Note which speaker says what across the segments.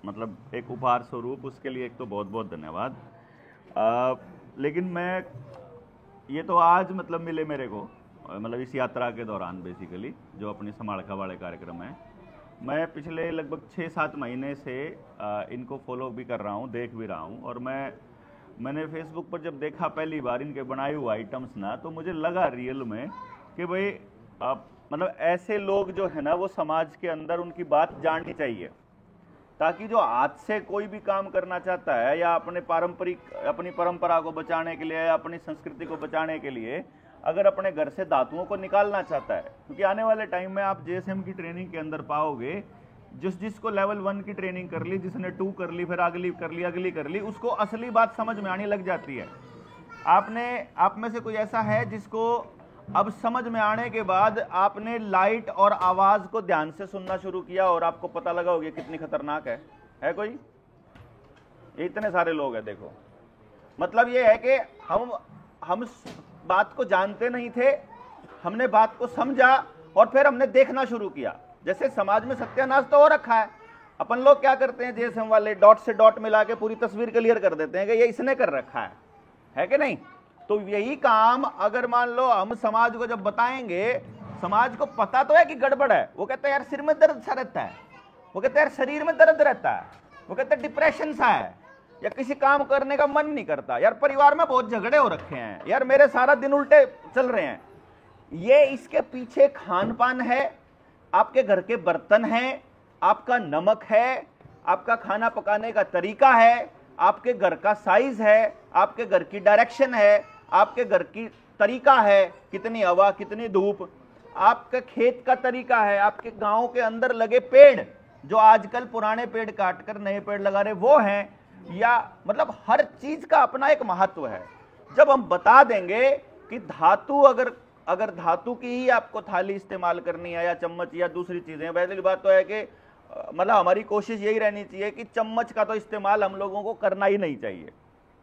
Speaker 1: मतलब एक उपहार स्वरूप, उसके लिए एक तो बहुत बहुत धन्यवाद। लेकिन मैं ये तो आज मतलब मिले मेरे को, मतलब इस यात्रा के दौरान बेसिकली जो अपनी समाड़खा वाले कार्यक्रम है, मैं पिछले लगभग 6-7 महीने से इनको फॉलो भी कर रहा हूँ, देख भी रहा हूँ। और मैंने फेसबुक पर जब देखा पहली बार इनके बनाए हुए आइटम्स ना, तो मुझे लगा रियल में कि भाई मतलब ऐसे लोग जो है ना वो समाज के अंदर उनकी बात जाननी चाहिए, ताकि जो हाथ से कोई भी काम करना चाहता है या अपनी परंपरा को बचाने के लिए या अपनी संस्कृति को बचाने के लिए अगर अपने घर से धातुओं को निकालना चाहता है, क्योंकि आने वाले टाइम में आप जेएसएम की ट्रेनिंग के अंदर पाओगे जिसको लेवल 1 की ट्रेनिंग कर ली, जिसने 2 कर ली, फिर अगली कर ली, उसको असली बात समझ में आने लग जाती है। आप में से कोई ऐसा है जिसको अब समझ में आने के बाद आपने लाइट और आवाज को ध्यान से सुनना शुरू किया और आपको पता लगा होगा कितनी खतरनाक है कोई? ये इतने सारे लोग हैं। देखो, मतलब ये है कि हम बात को जानते नहीं थे, हमने बात को समझा और फिर हमने देखना शुरू किया। जैसे समाज में सत्यानाश तो हो रखा है, अपन लोग क्या करते हैं, जेएसएम वाले डॉट से डॉट मिला के पूरी तस्वीर क्लियर कर देते हैं कि ये इसने कर रखा है कि नहीं? तो यही काम अगर मान लो हम समाज को जब बताएंगे, समाज को पता तो है कि गड़बड़ है, वो कहते हैं यार सिर में दर्द सा रहता है, वो कहते हैं यार शरीर में दर्द रहता है, वो कहते हैं डिप्रेशन सा है, या किसी काम करने का मन नहीं करता, यार परिवार में बहुत झगड़े हो रखे हैं, यार मेरे सारा दिन उल्टे चल रहे हैं। ये इसके पीछे खान पान है, आपके घर के बर्तन हैं, आपका नमक है, आपका खाना पकाने का तरीका है, आपके घर का साइज है, आपके घर की डायरेक्शन है, आपके घर की तरीका है, कितनी हवा कितनी धूप, आपके खेत का तरीका है, आपके गांव के अंदर लगे पेड़ जो आजकल पुराने पेड़ काटकर नए पेड़ लगा रहे वो हैं, या मतलब हर चीज का अपना एक महत्व है। जब हम बता देंगे कि धातु अगर धातु की ही आपको थाली इस्तेमाल करनी है या चम्मच या दूसरी चीजें, पहली बात तो है कि मतलब हमारी कोशिश यही रहनी चाहिए कि चम्मच का तो इस्तेमाल हम लोगों को करना ही नहीं चाहिए।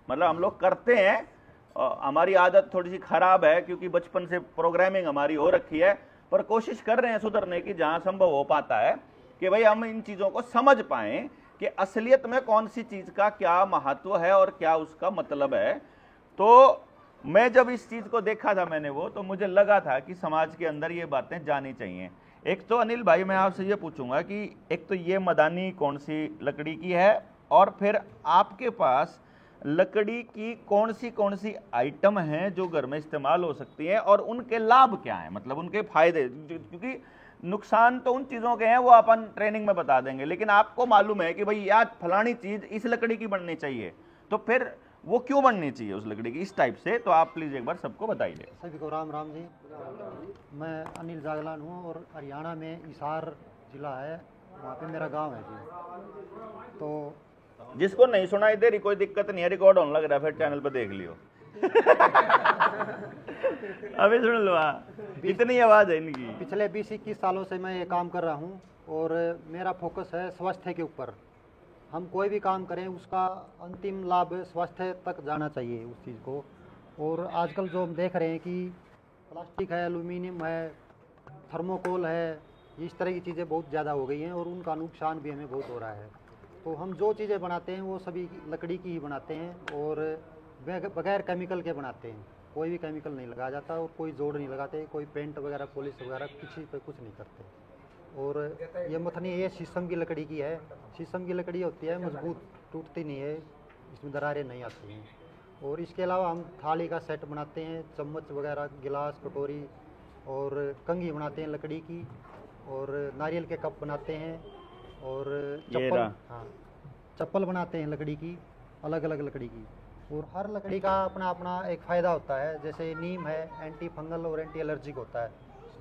Speaker 1: मतलब हम लोग करते हैं, हमारी आदत थोड़ी सी खराब है क्योंकि बचपन से प्रोग्रामिंग हमारी हो रखी है, पर कोशिश कर रहे हैं सुधरने की जहां संभव हो पाता है कि भाई हम इन चीजों को समझ पाएं कि असलियत में कौन सी चीज का क्या महत्व है और क्या उसका मतलब है। तो मैं जब इस चीज को देखा था मैंने तो मुझे लगा था कि समाज के अंदर ये बातें जानी चाहिए। एक तो अनिल भाई मैं आपसे ये पूछूंगा कि एक तो ये मदानी कौन सी लकड़ी की है, और फिर आपके पास लकड़ी की कौन सी आइटम हैं जो घर में इस्तेमाल हो सकती हैं और उनके लाभ क्या हैं, मतलब उनके फायदे, क्योंकि नुकसान तो उन चीजों के हैं वो अपन ट्रेनिंग में बता देंगे, लेकिन आपको मालूम है कि भाई यार फलानी चीज इस लकड़ी की बननी चाहिए, तो फिर वो क्यों बननी चाहिए उस लकड़ी की इस टाइप से, तो आप प्लीज एक बार सबको बताइए।
Speaker 2: सभी को राम राम जी। मैं अनिल जागलान हूँ और हरियाणा में हिसार जिला है, वहाँ पे मेरा गांव है जी। तो
Speaker 1: जिसको नहीं सुनाई दे रही कोई दिक्कत नहीं है, रिकॉर्ड होने लग रहा है, फिर चैनल पर देख लियो। अभी सुन लो, इतनी आवाज है इनकी।
Speaker 2: पिछले 20-21 सालों से मैं ये काम कर रहा हूँ और मेरा फोकस है स्वास्थ्य के ऊपर। हम कोई भी काम करें उसका अंतिम लाभ स्वास्थ्य तक जाना चाहिए उस चीज़ को। और आजकल जो हम देख रहे हैं कि प्लास्टिक है, एल्यूमिनियम है, थर्मोकोल है, इस तरह की चीज़ें बहुत ज़्यादा हो गई हैं और उनका नुकसान भी हमें बहुत हो रहा है। तो हम जो चीज़ें बनाते हैं वो सभी लकड़ी की ही बनाते हैं और बगैर केमिकल के बनाते हैं, कोई भी केमिकल नहीं लगाया जाता और कोई जोड़ नहीं लगाते, कोई पेंट वगैरह पॉलिश वगैरह किसी पे कुछ नहीं करते। और ये मथनी ये शीशम की लकड़ी की है, शीशम की लकड़ी होती है मजबूत, टूटती नहीं है, इसमें दरारें नहीं आती हैं। और इसके अलावा हम थाली का सेट बनाते हैं, चम्मच वगैरह, गिलास, कटोरी और कंघी बनाते हैं लकड़ी की, और नारियल के कप बनाते हैं, और चप्पल, हाँ चप्पल बनाते हैं लकड़ी की, अलग अलग लकड़ी की। और हर लकड़ी का अपना अपना एक फ़ायदा होता है। जैसे नीम है एंटी फंगल और एंटी एलर्जिक होता है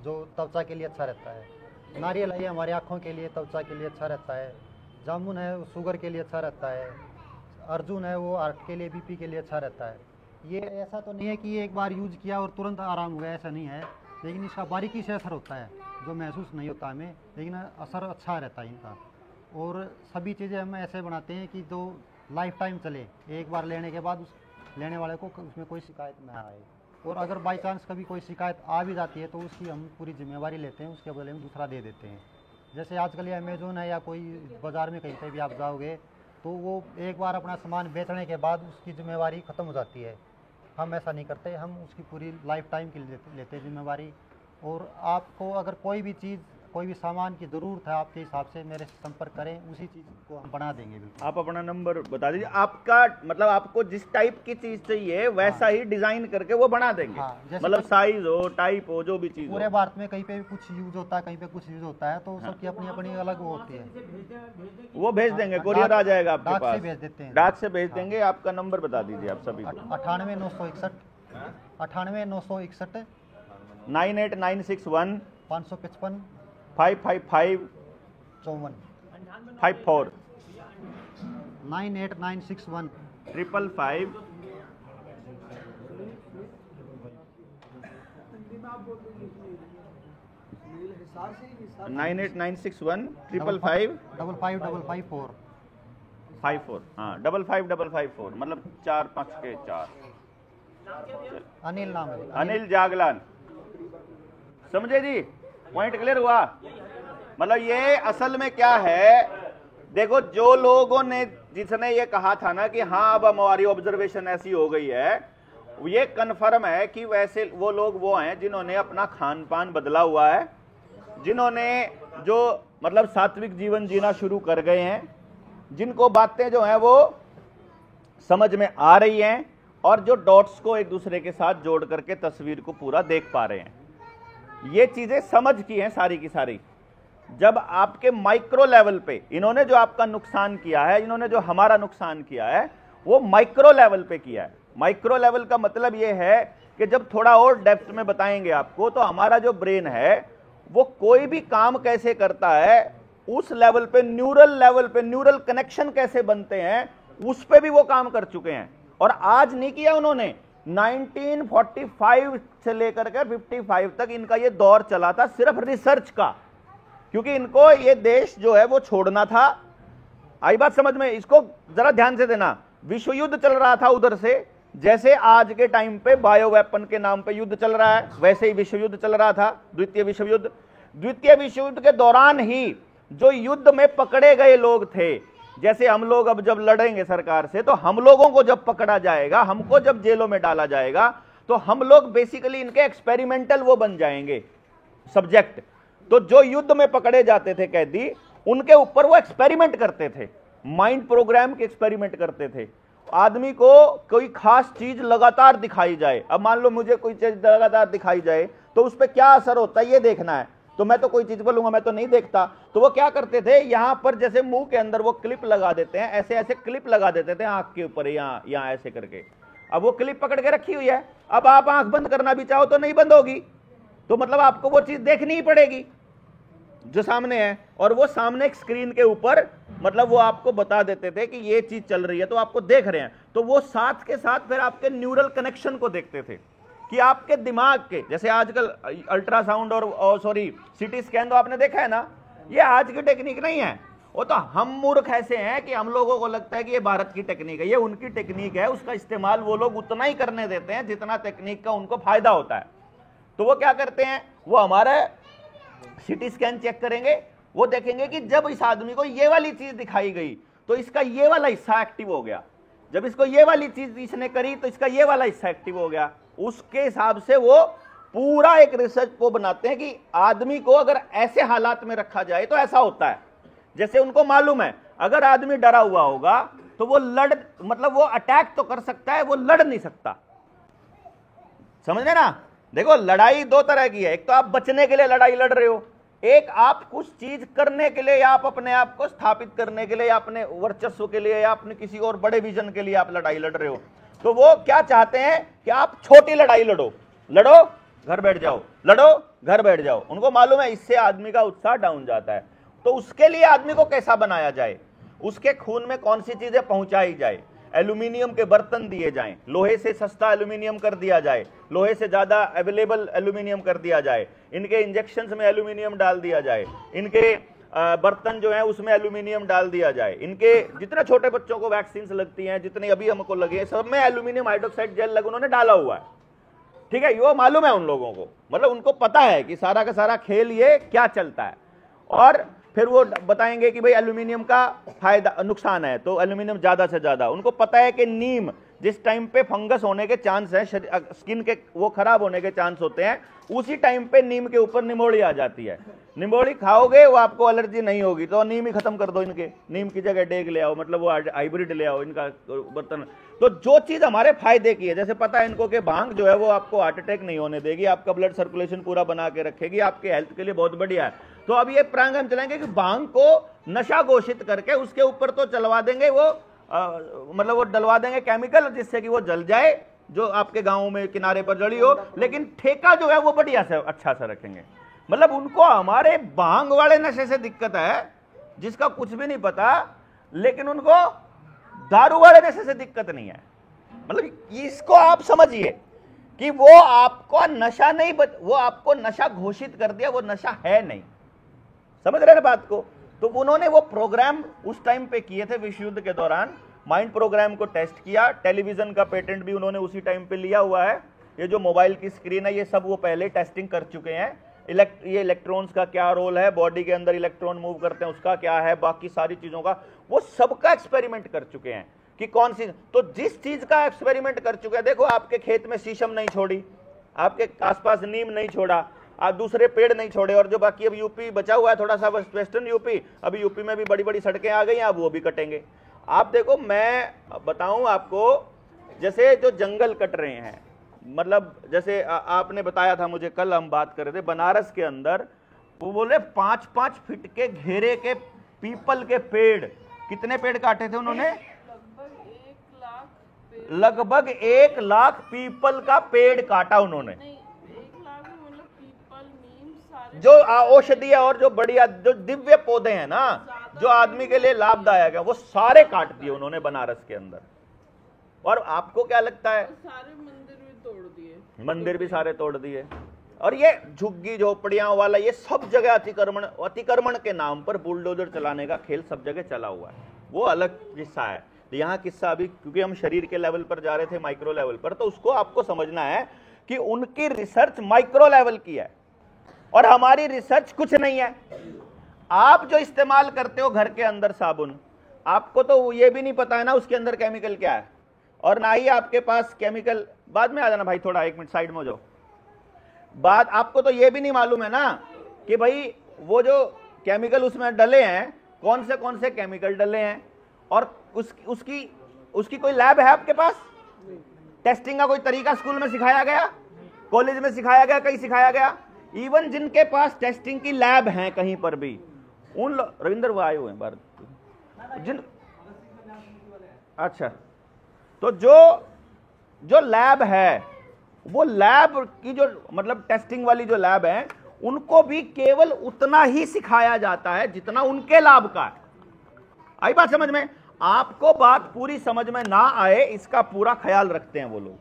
Speaker 2: जो त्वचा के लिए अच्छा रहता है। नारियल है हमारी आँखों के लिए, त्वचा के लिए अच्छा रहता है। जामुन है वो शुगर के लिए अच्छा रहता है। अर्जुन है वो हार्ट के लिए, बीपी के लिए अच्छा रहता है। ये ऐसा तो नहीं है कि एक बार यूज किया और तुरंत आराम हो गया, ऐसा नहीं है, लेकिन इसका बारीकी से असर होता है जो महसूस नहीं होता हमें, लेकिन असर अच्छा रहता है इनका। और सभी चीज़ें हम ऐसे बनाते हैं कि जो लाइफ टाइम चले, एक बार लेने के बाद उस लेने वाले को उसमें कोई शिकायत ना आए। और अगर बाई चांस कभी कोई शिकायत आ भी जाती है तो उसकी हम पूरी जिम्मेवारी लेते हैं, उसके बदले में दूसरा दे देते हैं, जैसे आजकल ये अमेजोन है या कोई बाज़ार में कहीं पे भी आप जाओगे तो वो एक बार अपना सामान बेचने के बाद उसकी जिम्मेवारी ख़त्म हो जाती है। हम ऐसा नहीं करते, हम उसकी पूरी लाइफ टाइम की लेते हैं जिम्मेवारी। और आपको अगर कोई भी चीज़, कोई भी सामान की ज़रूरत है आपके हिसाब से मेरे से संपर्क करें, उसी चीज़ को हम बना देंगे। बिल्कुल
Speaker 1: आप अपना नंबर बता दीजिए, आपका मतलब आपको जिस टाइप की चीज चाहिए वैसा ही डिजाइन करके वो बना देंगे।
Speaker 2: हाँ, जैसे
Speaker 1: मतलब साइज हो, टाइप हो, जो भी चीज
Speaker 2: पूरे
Speaker 1: हो।
Speaker 2: भारत में कहीं पे भी कुछ यूज होता है, कहीं पे कुछ यूज होता है, तो सबकी अपनी अपनी अलग वो होती है।
Speaker 1: वो भेज देंगे,
Speaker 2: हाँ,
Speaker 1: कोरियर आ जाएगा आपके
Speaker 2: डाक
Speaker 1: पास।
Speaker 2: से भेज देते हैं।
Speaker 1: डाक से भेज देंगे। आपका नंबर बता दीजिए आप सभी को।
Speaker 2: 98 961
Speaker 1: 98961
Speaker 2: 555
Speaker 1: 555
Speaker 2: 54
Speaker 1: 54
Speaker 2: 98961
Speaker 1: 555 98961 555
Speaker 2: 55554
Speaker 1: 54। हाँ 55554 मतलब 4 5 के 4।
Speaker 2: अनिल नाम है।
Speaker 1: अनिल जागलान, समझे जी? पॉइंट क्लियर हुआ? मतलब ये असल में क्या है, देखो जो लोगों ने, जिसने ये कहा था ना कि हाँ अब हमारी ऑब्जर्वेशन ऐसी हो गई है, ये कन्फर्म है कि वैसे वो लोग वो हैं जिन्होंने अपना खान पान बदला हुआ है, जिन्होंने जो मतलब सात्विक जीवन जीना शुरू कर गए हैं, जिनको बातें जो हैं वो समझ में आ रही हैं और जो डॉट्स को एक दूसरे के साथ जोड़ करके तस्वीर को पूरा देख पा रहे हैं। ये चीजें समझ की हैं सारी की सारी। जब आपके माइक्रो लेवल पे इन्होंने जो आपका नुकसान किया है, इन्होंने जो हमारा नुकसान किया है, वो माइक्रो लेवल पे किया है। माइक्रो लेवल का मतलब ये है कि जब थोड़ा और डेप्थ में बताएंगे आपको, तो हमारा जो ब्रेन है वो कोई भी काम कैसे करता है, उस लेवल पे, न्यूरल लेवल पे, न्यूरल कनेक्शन कैसे बनते हैं, उस पे भी वो काम कर चुके हैं। और आज नहीं किया उन्होंने, 1945 से लेकर के 55 तक इनका ये दौर चला था सिर्फ रिसर्च का, क्योंकि इनको ये देश जो है वो छोड़ना था। आई बात समझ में? इसको जरा ध्यान से देना। विश्व युद्ध चल रहा था उधर से, जैसे आज के टाइम पे बायो वेपन के नाम पे युद्ध चल रहा है, वैसे ही विश्व युद्ध चल रहा था, द्वितीय विश्व युद्ध। द्वितीय विश्व युद्ध के दौरान ही जो युद्ध में पकड़े गए लोग थे, जैसे हम लोग अब जब लड़ेंगे सरकार से, तो हम लोगों को जब पकड़ा जाएगा, हमको जब जेलों में डाला जाएगा, तो हम लोग बेसिकली इनके एक्सपेरिमेंटल वो बन जाएंगे सब्जेक्ट। तो जो युद्ध में पकड़े जाते थे कैदी, उनके ऊपर वो एक्सपेरिमेंट करते थे, माइंड प्रोग्राम के एक्सपेरिमेंट करते थे। आदमी को कोई खास चीज लगातार दिखाई जाए, अब मान लो मुझे कोई चीज लगातार दिखाई जाए तो उस पर क्या असर होता है ये देखना है, तो मैं तो कोई चीज बोलूंगा, मैं तो नहीं देखता। तो वो क्या करते थे, यहां पर जैसे मुंह के अंदर वो क्लिप लगा देते हैं, ऐसे ऐसे क्लिप लगा देते थे आंख के ऊपर, यहां ऐसे करके। अब वो क्लिप पकड़ के रखी हुई है, अब आप आंख बंद करना भी चाहो तो नहीं बंद होगी, तो मतलब आपको वो चीज देखनी ही पड़ेगी जो सामने है। और वो सामने एक स्क्रीन के ऊपर मतलब वो आपको बता देते थे कि ये चीज चल रही है, तो आपको देख रहे हैं, तो वो साथ के साथ फिर आपके न्यूरल कनेक्शन को देखते थे कि आपके दिमाग के, जैसे आजकल अल्ट्रासाउंड और सॉरी सीटी स्कैन तो आपने देखा है ना, ये आज की टेक्निक नहीं है। वो तो हम मूर्ख ऐसे हैं कि हम लोगों को लगता है कि ये भारत की टेक्निक है, ये उनकी टेक्निक है, उसका इस्तेमाल वो लोग उतना ही करने देते हैं जितना टेक्निक का उनको फायदा होता है। तो वो क्या करते हैं, वो हमारा सीटी स्कैन चेक करेंगे, वो देखेंगे कि जब इस आदमी को ये वाली चीज दिखाई गई तो इसका ये वाला हिस्सा एक्टिव हो गया, जब इसको ये वाली चीज इसने करी तो इसका ये वाला हिस्सा एक्टिव हो गया। उसके हिसाब से वो पूरा एक रिसर्च को बनाते हैं कि आदमी को अगर ऐसे हालात में रखा जाए तो ऐसा होता है। जैसे उनको मालूम है अगर आदमी डरा हुआ होगा तो वो मतलब वो अटैक तो कर सकता है, वो लड़ नहीं सकता। समझ रहे ना? देखो लड़ाई दो तरह की है, एक तो आप बचने के लिए लड़ाई लड़ रहे हो, एक आप कुछ चीज करने के लिए या आप अपने आप को स्थापित करने के लिए या अपने वर्चस्व के लिए या अपने किसी और बड़े विजन के लिए आप लड़ाई लड़ रहे हो। तो वो क्या चाहते हैं कि आप छोटी लड़ाई लड़ो, लड़ो घर बैठ जाओ, लड़ो घर बैठ जाओ। उनको मालूम है इससे आदमी का उत्साह डाउन जाता है। तो उसके लिए आदमी को कैसा बनाया जाए, उसके खून में कौन सी चीजें पहुंचाई जाए, एल्यूमिनियम के बर्तन दिए जाएं, लोहे से सस्ता एल्यूमिनियम कर दिया जाए, लोहे से ज्यादा अवेलेबल एल्यूमिनियम कर दिया जाए, इनके इंजेक्शंस में एल्यूमिनियम डाल दिया जाए, इनके बर्तन जो है उसमें एल्यूमिनियम डाल दिया जाए, इनके जितने छोटे बच्चों को वैक्सीन लगती हैं, जितनी अभी हमको लगी है, सब में एल्यूमिनियम हाइड्रोक्साइड जेल लग उन्होंने डाला हुआ है। ठीक है, ये मालूम है उन लोगों को, मतलब उनको पता है कि सारा का सारा खेल ये क्या चलता है। और फिर वो बताएंगे कि भाई एल्यूमिनियम का फायदा नुकसान है, तो एल्यूमिनियम ज्यादा से ज्यादा। उनको पता है कि नीम जिस टाइम पे फंगस होने के चांस है, स्किन के वो खराब होने के चांस होते हैं, उसी टाइम पे नीम के ऊपर निमोड़ी आ जाती है। निमोड़ी खाओगे वो आपको एलर्जी नहीं होगी, तो नीम ही खत्म कर दो इनके, नीम की जगह डेग ले आओ, मतलब वो हाइब्रिड ले आओ इनका बर्तन। तो जो चीज हमारे फायदे की है, जैसे पता है इनको कि भांग जो है वो आपको हार्ट अटैक नहीं होने देगी, आपका ब्लड सर्कुलेशन पूरा बना के रखेगी, आपके हेल्थ के लिए बहुत बढ़िया है। तो अब ये प्रांग हम चलाएंगे कि भांग को नशा घोषित करके उसके ऊपर तो चलवा देंगे वो मतलब वो डलवा देंगे केमिकल जिससे कि वो जल जाए, जो आपके गांव में किनारे पर जड़ी हो, लेकिन ठेका जो है वो बढ़िया से अच्छा से रखेंगे। मतलब उनको हमारे भांग वाले नशे से दिक्कत है जिसका कुछ भी नहीं पता, लेकिन उनको दारू वाले नशे से दिक्कत नहीं है। मतलब इसको आप समझिए कि वो आपको नशा नहीं वो आपको नशा घोषित कर दिया, वो नशा है नहीं। समझ रहे हैं बात को? तो उन्होंने वो प्रोग्राम उस टाइम पे किए थे विश्व युद्ध के दौरान, माइंड प्रोग्राम को टेस्ट किया। टेलीविजन का पेटेंट भी उन्होंने उसी टाइम पे लिया हुआ है। ये जो मोबाइल की स्क्रीन है ये सब वो पहले टेस्टिंग कर चुके हैं। ये इलेक्ट्रॉन्स का क्या रोल है, बॉडी के अंदर इलेक्ट्रॉन मूव करते हैं उसका क्या है, बाकी सारी चीजों का वो सबका एक्सपेरिमेंट कर चुके हैं कि कौन सी। तो जिस चीज का एक्सपेरिमेंट कर चुके हैं, देखो आपके खेत में शीशम नहीं छोड़ी, आपके आसपास नीम नहीं छोड़ा, आप दूसरे पेड़ नहीं छोड़े, और जो बाकी अब यूपी बचा हुआ है थोड़ा सा वेस्टर्न यूपी, अभी यूपी में भी बड़ी बड़ी सड़कें आ गई हैं, अब वो भी कटेंगे। आप देखो, मैं बताऊं आपको, जैसे जो जंगल कट रहे हैं, मतलब जैसे आपने बताया था मुझे, कल हम बात कर रहे थे बनारस के अंदर, वो बोले 5-5 फीट के घेरे के पीपल के पेड़, कितने पेड़ काटे थे उन्होंने? लगभग 1 लाख पीपल का पेड़ काटा उन्होंने। जो औषधीय और जो बढ़िया जो दिव्य पौधे हैं ना, जो आदमी के लिए लाभदायक है, वो सारे काट दिए उन्होंने बनारस के अंदर। और आपको क्या लगता है?
Speaker 3: सारे मंदिर भी तोड़ दिए,
Speaker 1: मंदिर भी सारे तोड़ दिए। और ये झुग्गी झोपड़ियां वाला ये सब जगह अतिक्रमण के नाम पर बुलडोजर चलाने का खेल सब जगह चला हुआ है। वो अलग किस्सा है। यहाँ किस्सा अभी क्योंकि हम शरीर के लेवल पर जा रहे थे, माइक्रो लेवल पर, तो उसको आपको समझना है कि उनकी रिसर्च माइक्रो लेवल की है और हमारी रिसर्च कुछ नहीं है। आप जो इस्तेमाल करते हो घर के अंदर साबुन, आपको तो ये भी नहीं पता है ना उसके अंदर केमिकल क्या है, और ना ही आपके पास केमिकल, बाद में आ जाना भाई, थोड़ा 1 मिनट साइड में हो जाओ। बात आपको तो ये भी नहीं मालूम है ना कि भाई वो जो केमिकल उसमें डले हैं, कौन से केमिकल डले हैं, और उसकी कोई लैब है आपके पास? टेस्टिंग का कोई तरीका स्कूल में सिखाया गया, कॉलेज में सिखाया गया, कहीं सिखाया गया? इवन जिनके पास टेस्टिंग की लैब है कहीं पर भी, उन रविंद्र वो आए हुए हैं भारत जिन, अच्छा, तो जो लैब है, वो लैब की जो मतलब टेस्टिंग वाली जो लैब है, उनको भी केवल उतना ही सिखाया जाता है जितना उनके लाभ का है। आई बात समझ में? आपको बात पूरी समझ में ना आए इसका पूरा ख्याल रखते हैं वो लोग।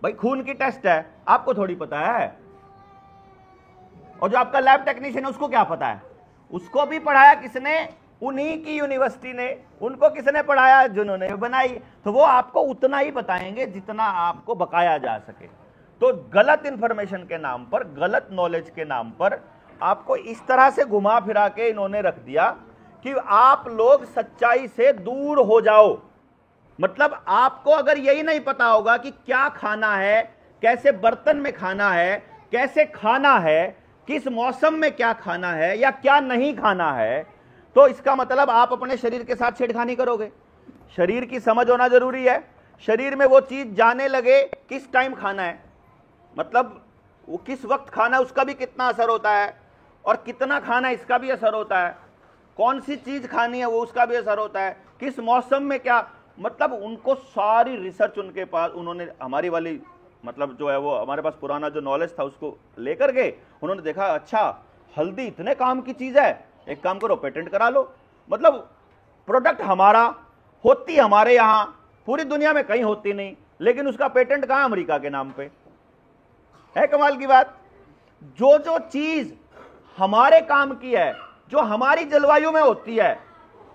Speaker 1: भाई खून की टेस्ट है, आपको थोड़ी पता है, और जो आपका लैब टेक्नीशियन है उसको क्या पता है? उसको भी पढ़ाया किसने? उन्हीं की यूनिवर्सिटी ने। उनको किसने पढ़ाया? जिन्होंने बनाई। तो वो आपको उतना ही बताएंगे जितना आपको बकाया जा सके। तो गलत इंफॉर्मेशन के नाम पर, गलत नॉलेज के नाम पर आपको इस तरह से घुमा फिरा के इन्होंने रख दिया कि आप लोग सच्चाई से दूर हो जाओ। मतलब आपको अगर यही नहीं पता होगा कि क्या खाना है, कैसे बर्तन में खाना है, कैसे खाना है, किस मौसम में क्या खाना है या क्या नहीं खाना है, तो इसका मतलब आप अपने शरीर के साथ छेड़खानी करोगे। शरीर की समझ होना जरूरी है। शरीर में वो चीज जाने लगे किस टाइम खाना है, मतलब वो किस वक्त खाना है, उसका भी कितना असर होता है, और कितना खाना है इसका भी असर होता है, कौन सी चीज खानी है वो उसका भी असर होता है, किस मौसम में क्या, मतलब उनको सारी रिसर्च उनके पास, उन्होंने हमारी वाली मतलब जो है वो हमारे पास पुराना जो नॉलेज था उसको लेकर गए। उन्होंने देखा अच्छा हल्दी इतने काम की चीज है, एक काम करो पेटेंट करा लो। मतलब प्रोडक्ट हमारा, होती हमारे यहां, पूरी दुनिया में कहीं होती नहीं, लेकिन उसका पेटेंट कहां? अमेरिका के नाम पे है। कमाल की बात। जो जो चीज हमारे काम की है, जो हमारी जलवायु में होती है,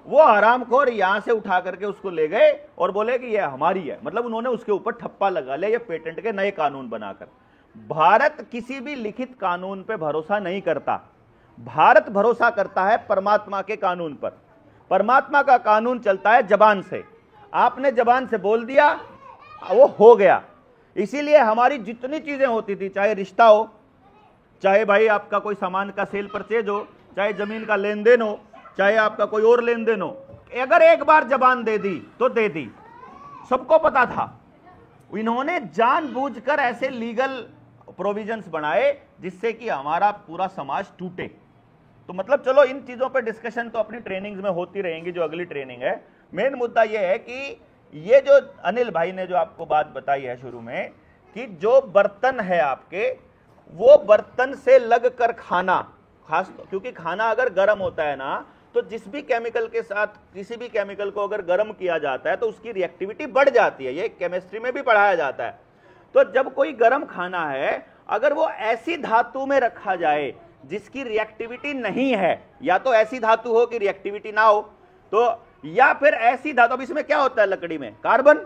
Speaker 1: वो हरामखोर यहां से उठा करके उसको ले गए और बोले कि ये हमारी है। मतलब उन्होंने उसके ऊपर ठप्पा लगा लिया, ये पेटेंट के नए कानून बनाकर। भारत किसी भी लिखित कानून पे भरोसा नहीं करता। भारत भरोसा करता है परमात्मा के कानून पर। परमात्मा का कानून चलता है जबान से। आपने जबान से बोल दिया, वो हो गया। इसीलिए हमारी जितनी चीजें होती थी, चाहे रिश्ता हो, चाहे भाई आपका कोई सामान का सेल परचेज हो, चाहे जमीन का लेन देन हो, चाहे आपका कोई और लेन देन हो, अगर एक बार जबान दे दी तो दे दी। सबको पता था। इन्होंने जानबूझकर ऐसे लीगल प्रोविजंस बनाए जिससे कि हमारा पूरा समाज टूटे। तो मतलब चलो इन चीजों पे डिस्कशन तो अपनी ट्रेनिंग्स में होती रहेंगी, जो अगली ट्रेनिंग है। मेन मुद्दा यह है कि ये जो अनिल भाई ने जो आपको बात बताई है शुरू में, कि जो बर्तन है आपके, वो बर्तन से लग कर खाना, खास क्योंकि खाना अगर गर्म होता है ना, तो जिस भी केमिकल के साथ किसी भी केमिकल को अगर गर्म किया जाता है तो उसकी रिएक्टिविटी बढ़ जाती है। ये केमिस्ट्री में भी पढ़ाया जाता है। तो जब कोई गर्म खाना है, अगर वो ऐसी धातु में रखा जाए जिसकी रिएक्टिविटी नहीं है, या तो ऐसी धातु हो कि रिएक्टिविटी ना हो, तो या फिर ऐसी धातु, अब इसमें क्या होता है लकड़ी में, कार्बन,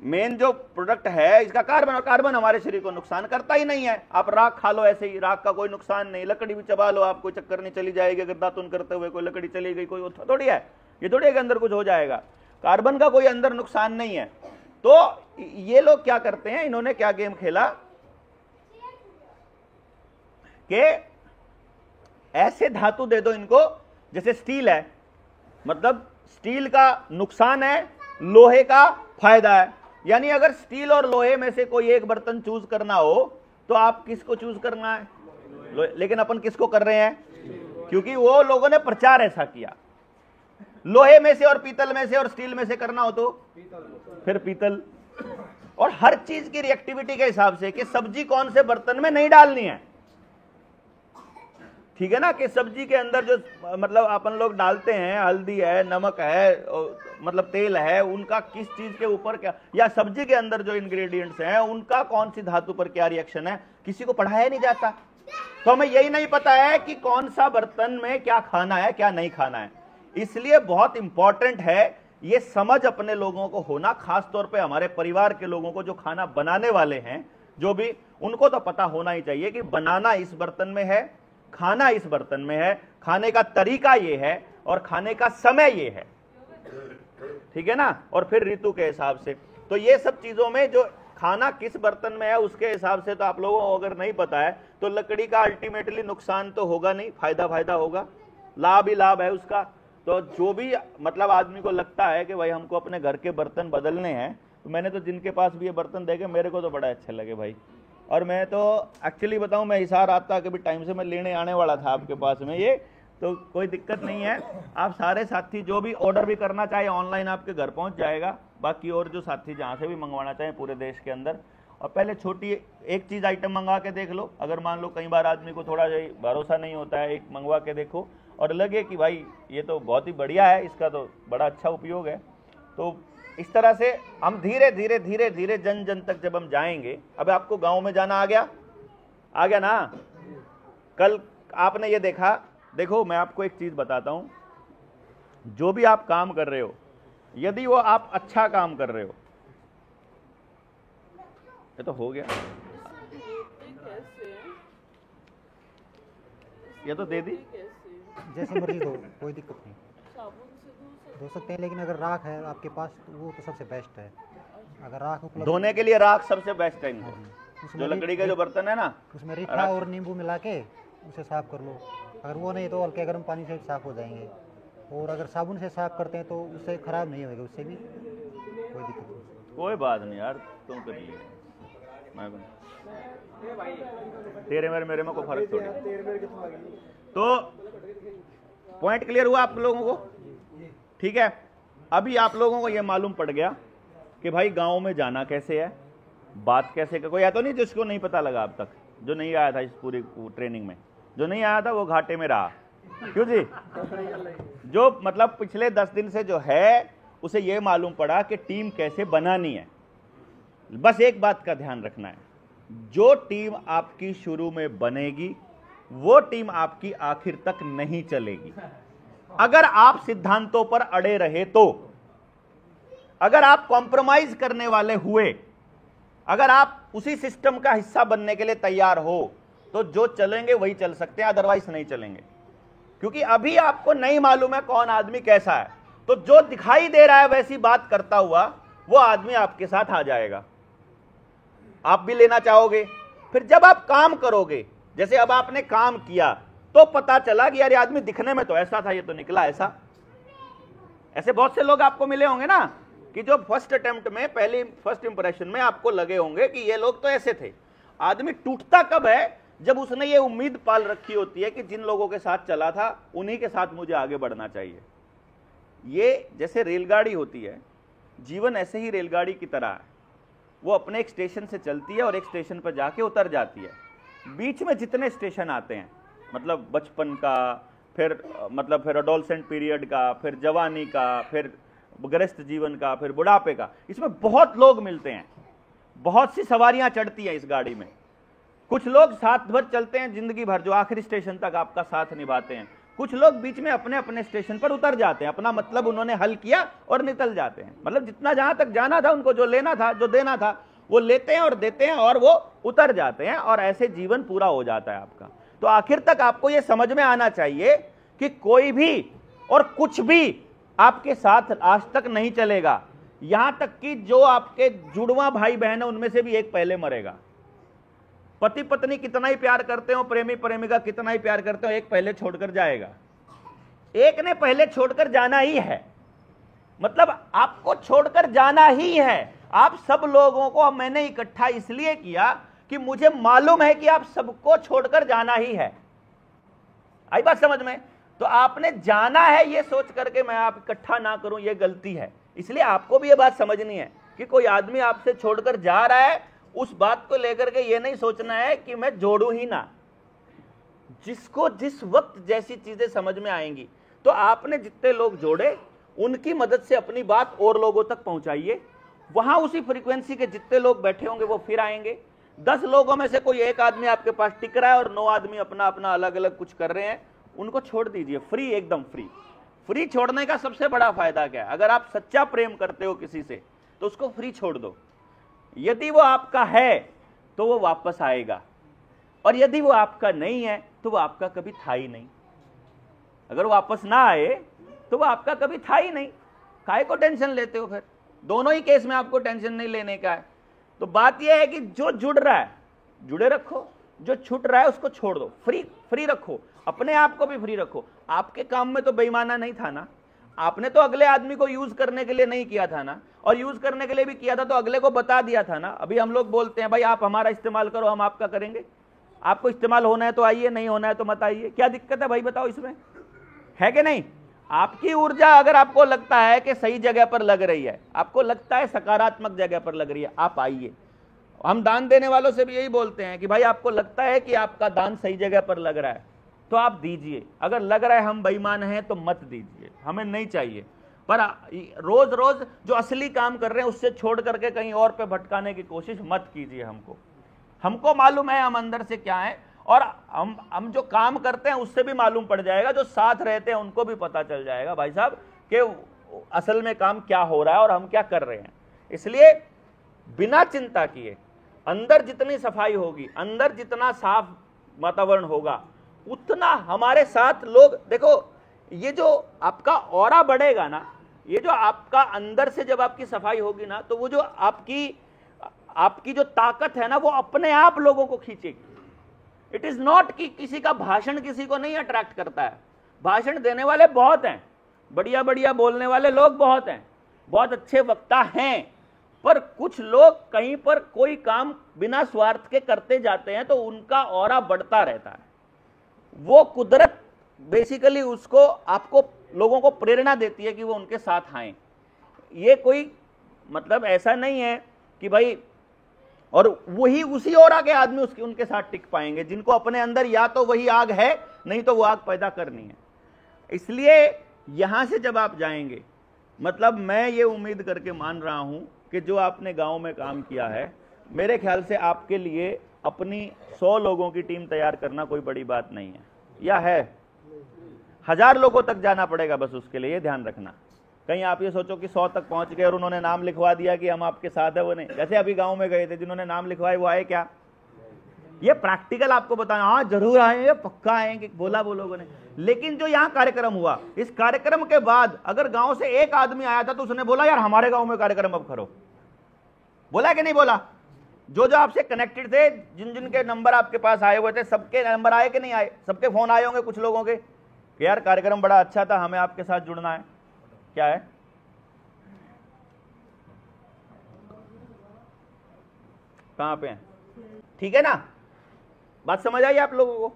Speaker 1: मेन जो प्रोडक्ट है इसका कार्बन, और कार्बन हमारे शरीर को नुकसान करता ही नहीं है। आप राख खा लो ऐसे ही, राख का कोई नुकसान नहीं। लकड़ी भी चबा लो, आप कोई चक्कर नहीं, चली जाएगी। अगर दातुन करते हुए कोई लकड़ी चली गई, कोई थोड़ी है, ये थोड़ी है कि अंदर कुछ हो जाएगा। कार्बन का कोई अंदर नुकसान नहीं है। तो ये लोग क्या करते हैं, इन्होंने क्या गेम खेला कि ऐसे धातु दे दो इनको, जैसे स्टील है, मतलब स्टील का नुकसान है, लोहे का फायदा है। यानी अगर स्टील और लोहे में से कोई एक बर्तन चूज करना हो तो आप किसको चूज करना है, लेकिन अपन किसको कर रहे हैं, क्योंकि वो लोगों ने प्रचार ऐसा किया। लोहे में से और पीतल में से और स्टील में से करना हो तो फिर पीतल। और हर चीज की रिएक्टिविटी के हिसाब से कि सब्जी कौन से बर्तन में नहीं डालनी है, ठीक है ना, कि सब्जी के अंदर जो मतलब अपन लोग डालते हैं, हल्दी है, नमक है, मतलब तेल है, उनका किस चीज के ऊपर क्या, या सब्जी के अंदर जो इंग्रेडिएंट्स हैं उनका कौन सी धातु पर क्या रिएक्शन है, किसी को पढ़ाया नहीं जाता। तो हमें यही नहीं पता है कि कौन सा बर्तन में क्या खाना है, क्या नहीं खाना है। इसलिए बहुत इंपॉर्टेंट है ये समझ अपने लोगों को होना, खास तौर पे हमारे परिवार के लोगों को, जो खाना बनाने वाले हैं, जो भी, उनको तो पता होना ही चाहिए कि बनाना इस बर्तन में है, खाना इस बर्तन में है, खाने का तरीका ये है और खाने का समय ये है, ठीक है ना। और फिर ऋतु के हिसाब से, तो ये सब चीजों में जो खाना किस बर्तन में है उसके हिसाब से तो आप लोगों को अगर नहीं पता है तो लकड़ी का अल्टीमेटली नुकसान तो होगा नहीं, फायदा होगा, लाभ ही लाभ है उसका। तो जो भी मतलब आदमी को लगता है कि भाई हमको अपने घर के बर्तन बदलने हैं, तो मैंने तो जिनके पास भी ये बर्तन देखे मेरे को तो बड़ा अच्छे लगे भाई। और मैं तो एक्चुअली बताऊं, मैं हिसार आता कि भी टाइम से मैं लेने आने वाला था आपके पास में ये, तो कोई दिक्कत नहीं है। आप सारे साथी जो भी ऑर्डर भी करना चाहे ऑनलाइन आपके घर पहुंच जाएगा। बाकी और जो साथी जहां से भी मंगवाना चाहें पूरे देश के अंदर, और पहले छोटी एक चीज़ आइटम मंगा के देख लो। अगर मान लो कई बार आदमी को थोड़ा भरोसा नहीं होता है, एक मंगवा के देखो और लगे कि भाई ये तो बहुत ही बढ़िया है, इसका तो बड़ा अच्छा उपयोग है। तो इस तरह से हम धीरे धीरे धीरे धीरे जन जन तक जब हम जाएंगे। अब आपको गांव में जाना आ गया ना। कल आपने ये देखा, देखो मैं आपको एक चीज बताता हूं, जो भी आप काम कर रहे हो, यदि वो आप अच्छा काम कर रहे हो, ये तो हो गया, ये तो दे दी,
Speaker 2: जैसे मर्जी दो, कोई दिक्कत नहीं, धो सकते हैं। लेकिन अगर राख है आपके पास तो वो तो सबसे बेस्ट है। अगर राख उपलब्ध,
Speaker 1: धोने के लिए राख सबसे बेस्ट है इनको। जो लकड़ी का जो बर्तन है ना,
Speaker 2: उसमें रीठा और नींबू मिला के उसे साफ कर लो। अगर वो नहीं तो हल्के गर्म पानी से साफ हो जाएंगे। और अगर साबुन से साफ करते हैं तो उससे खराब नहीं होगा, उससे भी कोई दिक्कत नहीं।
Speaker 1: कोई बात नहीं यार, तुम कर लिए, मैं तेरे मेरे में कोई फर्क थोड़ी। तो पॉइंट क्लियर हुआ आप लोगों को, ठीक है। अभी आप लोगों को यह मालूम पड़ गया कि भाई गांव में जाना कैसे है, बात कैसे का। कोई या तो नहीं जिसको नहीं पता लगा अब तक, जो नहीं आया था इस पूरी ट्रेनिंग में, जो नहीं आया था वो घाटे में रहा, क्यों जी। जो मतलब पिछले 10 दिन से जो है उसे यह मालूम पड़ा कि टीम कैसे बनानी है। बस एक बात का ध्यान रखना है, जो टीम आपकी शुरू में बनेगी वो टीम आपकी आखिर तक नहीं चलेगी। अगर आप सिद्धांतों पर अड़े रहे तो, अगर आप कॉम्प्रोमाइज करने वाले हुए, अगर आप उसी सिस्टम का हिस्सा बनने के लिए तैयार हो, तो जो चलेंगे वही चल सकते हैं, अदरवाइज नहीं चलेंगे, क्योंकि अभी आपको नहीं मालूम है कौन आदमी कैसा है। तो जो दिखाई दे रहा है वैसी बात करता हुआ वो आदमी आपके साथ आ जाएगा, आप भी लेना चाहोगे। फिर जब आप काम करोगे, जैसे अब आपने काम किया तो पता चला कि यार ये आदमी दिखने में तो ऐसा था, ये तो निकला ऐसा। ऐसे बहुत से लोग आपको मिले होंगे ना कि जो फर्स्ट अटेम्प्ट में, पहली फर्स्ट इंप्रेशन में आपको लगे होंगे कि ये लोग तो ऐसे थे। आदमी टूटता कब है? जब उसने ये उम्मीद पाल रखी होती है कि जिन लोगों के साथ चला था उन्हीं के साथ मुझे आगे बढ़ना चाहिए। ये जैसे रेलगाड़ी होती है, जीवन ऐसे ही रेलगाड़ी की तरह है। वो अपने एक स्टेशन से चलती है और एक स्टेशन पर जाके उतर जाती है। बीच में जितने स्टेशन आते हैं, मतलब बचपन का, फिर एडोलसेंट पीरियड का, फिर जवानी का, फिर गृहस्थ जीवन का, फिर बुढ़ापे का, इसमें बहुत लोग मिलते हैं, बहुत सी सवारियां चढ़ती हैं इस गाड़ी में। कुछ लोग साथ भर चलते हैं जिंदगी भर, जो आखिरी स्टेशन तक आपका साथ निभाते हैं। कुछ लोग बीच में अपने अपने स्टेशन पर उतर जाते हैं, अपना मतलब उन्होंने हल किया और निकल जाते हैं। मतलब जितना जहां तक जाना था, उनको जो लेना था, जो देना था, वो लेते हैं और देते हैं और वो उतर जाते हैं, और ऐसे जीवन पूरा हो जाता है आपका। तो आखिर तक आपको ये समझ में आना चाहिए कि कोई भी और कुछ भी आपके साथ आज तक नहीं चलेगा। यहां तक कि जो आपके जुड़वा भाई बहन है उनमें से भी एक पहले मरेगा। पति पत्नी कितना ही प्यार करते हो, प्रेमी प्रेमिका कितना ही प्यार करते हो, एक पहले छोड़कर जाएगा। एक ने पहले छोड़कर जाना ही है, मतलब आपको छोड़कर जाना ही है। आप सब लोगों को मैंने इकट्ठा इसलिए किया कि मुझे मालूम है कि आप सबको छोड़कर जाना ही है। आई बात समझ में? तो आपने जाना है ये सोच करके मैं आप इकट्ठा ना करूं, ये गलती है। इसलिए आपको भी ये बात समझनी है कि कोई आदमी आपसे छोड़कर जा रहा है, उस बात को लेकर के ये नहीं सोचना है कि मैं जोड़ू ही ना। जिसको जिस वक्त जैसी चीजें समझ में आएंगी, तो आपने जितने लोग जोड़े उनकी मदद से अपनी बात और लोगों तक पहुंचाइए। वहां उसी फ्रीक्वेंसी के जितने लोग बैठे होंगे वो फिर आएंगे। 10 लोगों में से कोई एक आदमी आपके पास टिक रहा है और 9 आदमी अपना अपना अलग अलग कुछ कर रहे हैं, उनको छोड़ दीजिए। फ्री, एकदम फ्री। फ्री छोड़ने का सबसे बड़ा फायदा क्या है? अगर आप सच्चा प्रेम करते हो किसी से तो उसको फ्री छोड़ दो। यदि वो आपका है तो वो वापस आएगा, और यदि वो आपका नहीं है तो वो आपका कभी था ही नहीं। अगर वो वापस ना आए तो वो आपका कभी था ही नहीं। काहे को टेंशन लेते हो? फिर दोनों ही केस में आपको टेंशन नहीं लेने का है। तो बात यह है कि जो जुड़ रहा है जुड़े रखो, जो छूट रहा है उसको छोड़ दो। फ्री फ्री रखो, अपने आप को भी फ्री रखो। आपके काम में तो बेईमाना नहीं था ना, आपने तो अगले आदमी को यूज करने के लिए नहीं किया था ना, और यूज करने के लिए भी किया था तो अगले को बता दिया था ना। अभी हम लोग बोलते हैं भाई आप हमारा इस्तेमाल करो, हम आपका करेंगे। आपको इस्तेमाल होना है तो आइए, नहीं होना है तो मत आइए। क्या दिक्कत है भाई, बताओ इसमें, है कि नहीं? आपकी ऊर्जा अगर आपको लगता है कि सही जगह पर लग रही है, आपको लगता है सकारात्मक जगह पर लग रही है, आप आइए। हम दान देने वालों से भी यही बोलते हैं कि भाई आपको लगता है कि आपका दान सही जगह पर लग रहा है तो आप दीजिए। अगर लग रहा है हम बेईमान हैं तो मत दीजिए, हमें नहीं चाहिए। पर रोज रोज जो असली काम कर रहे हैं उससे छोड़ करके कहीं और पे भटकाने की कोशिश मत कीजिए। हमको मालूम है हम अंदर से क्या है, और हम जो काम करते हैं उससे भी मालूम पड़ जाएगा। जो साथ रहते हैं उनको भी पता चल जाएगा भाई साहब कि असल में काम क्या हो रहा है और हम क्या कर रहे हैं। इसलिए बिना चिंता किए अंदर जितनी सफाई होगी, अंदर जितना साफ वातावरण होगा, उतना हमारे साथ लोग, देखो ये जो आपका ऑरा बढ़ेगा ना, ये जो आपका अंदर से जब आपकी सफाई होगी ना, तो वो जो आपकी जो ताकत है ना, वो अपने आप लोगों को खींचेगी। इट इज नॉट कि किसी का भाषण किसी को नहीं अट्रैक्ट करता है। भाषण देने वाले बहुत हैं, बढ़िया बढ़िया बोलने वाले लोग बहुत हैं, बहुत अच्छे वक्ता हैं, पर कुछ लोग कहीं पर कोई काम बिना स्वार्थ के करते जाते हैं तो उनका ऑरा बढ़ता रहता है। वो कुदरत बेसिकली उसको, आपको लोगों को प्रेरणा देती है कि वो उनके साथ आए। ये कोई मतलब ऐसा नहीं है कि भाई, और वही उसी ऑरा के आदमी उनके साथ टिक पाएंगे जिनको अपने अंदर या तो वही आग है, नहीं तो वो आग पैदा करनी है। इसलिए यहां से जब आप जाएंगे, मतलब मैं ये उम्मीद करके मान रहा हूं कि जो आपने गांव में काम किया है, मेरे ख्याल से आपके लिए अपनी 100 लोगों की टीम तैयार करना कोई बड़ी बात नहीं है, या है? 1000 लोगों तक जाना पड़ेगा बस उसके लिए, ये ध्यान रखना। कहीं आप ये सोचो कि 100 तक पहुंच गए और उन्होंने नाम लिखवा दिया कि हम आपके साथ है, वो नहीं। जैसे अभी गांव में गए थे, जिन्होंने नाम लिखवाए वो आए क्या? ये प्रैक्टिकल आपको बताना, हाँ जरूर आएंगे, पक्का आएंगे, बोला वो लोगों ने। लेकिन जो यहाँ कार्यक्रम हुआ, इस कार्यक्रम के बाद अगर गांव से एक आदमी आया था तो उसने बोला यार हमारे गांव में कार्यक्रम अब करो, बोला कि नहीं बोला? जो जो आपसे कनेक्टेड थे, जिन जिन के नंबर आपके पास आए हुए थे, सबके नंबर आए कि नहीं आए? सबके फोन आए होंगे कुछ लोगों के कि यार कार्यक्रम बड़ा अच्छा था, हमें आपके साथ जुड़ना है। क्या है? कहां पे हैं? ठीक है ना, बात समझ आई आप लोगों को?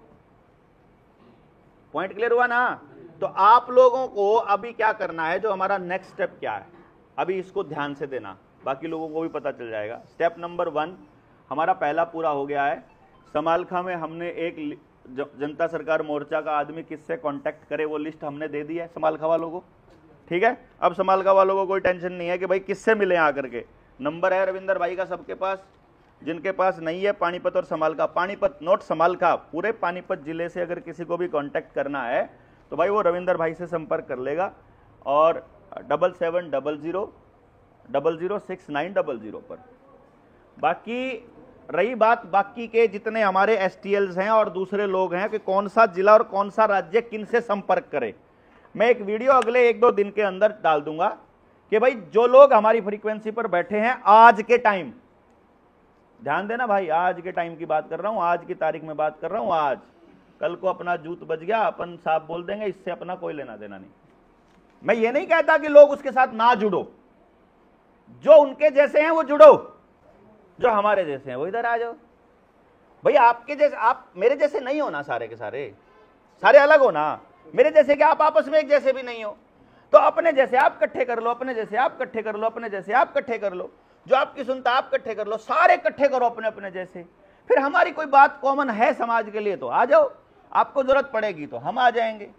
Speaker 1: पॉइंट क्लियर हुआ ना? तो आप लोगों को अभी क्या करना है, जो हमारा नेक्स्ट स्टेप क्या है, अभी इसको ध्यान से देना, बाकी लोगों को भी पता चल जाएगा। स्टेप नंबर 1 हमारा पहला पूरा हो गया है। समालखा में हमने एक जनता सरकार मोर्चा का आदमी किससे कांटेक्ट करे वो लिस्ट हमने दे दी है समालखा वालों को, ठीक है? अब समालखा वालों को कोई टेंशन नहीं है कि भाई किससे मिले आकर के। नंबर है रविंदर भाई का सबके पास, जिनके पास नहीं है पानीपत और समालखा, पानीपत नोट समालखा, पूरे पानीपत जिले से अगर किसी को भी कांटेक्ट करना है तो भाई वो रविंदर भाई से संपर्क कर लेगा। और 7700006900 पर। बाकी रही बात बाकी के जितने हमारे एसटीएल्स हैं और दूसरे लोग हैं कि कौन सा जिला और कौन सा राज्य किन से संपर्क करे, मैं एक वीडियो अगले 1-2 दिन के अंदर डाल दूंगा कि भाई जो लोग हमारी फ्रीक्वेंसी पर बैठे हैं आज के टाइम, ध्यान देना भाई, आज के टाइम की बात कर रहा हूं, आज की तारीख में बात कर रहा हूं। आज कल को अपना जूत बज गया, अपन साफ बोल देंगे, इससे अपना कोई लेना देना नहीं। मैं ये नहीं कहता कि लोग उसके साथ ना जुड़ो, जो उनके जैसे हैं वो जुड़ो, जो हमारे जैसे हैं वो इधर आ जाओ। भाई आपके जैसे, आप मेरे जैसे नहीं हो ना, सारे के सारे अलग हो ना, मेरे जैसे कि आप आपस में एक जैसे भी नहीं हो, तो अपने जैसे आप इकट्ठे कर लो, अपने जैसे आप इकट्ठे कर लो, अपने जैसे आप इकट्ठे कर लो, जो आपकी सुनता आप इकट्ठे कर लो, सारे इकट्ठे करो अपने अपने जैसे। फिर हमारी कोई बात कॉमन है समाज के लिए तो आ जाओ, आपको जरूरत पड़ेगी तो हम आ जाएंगे,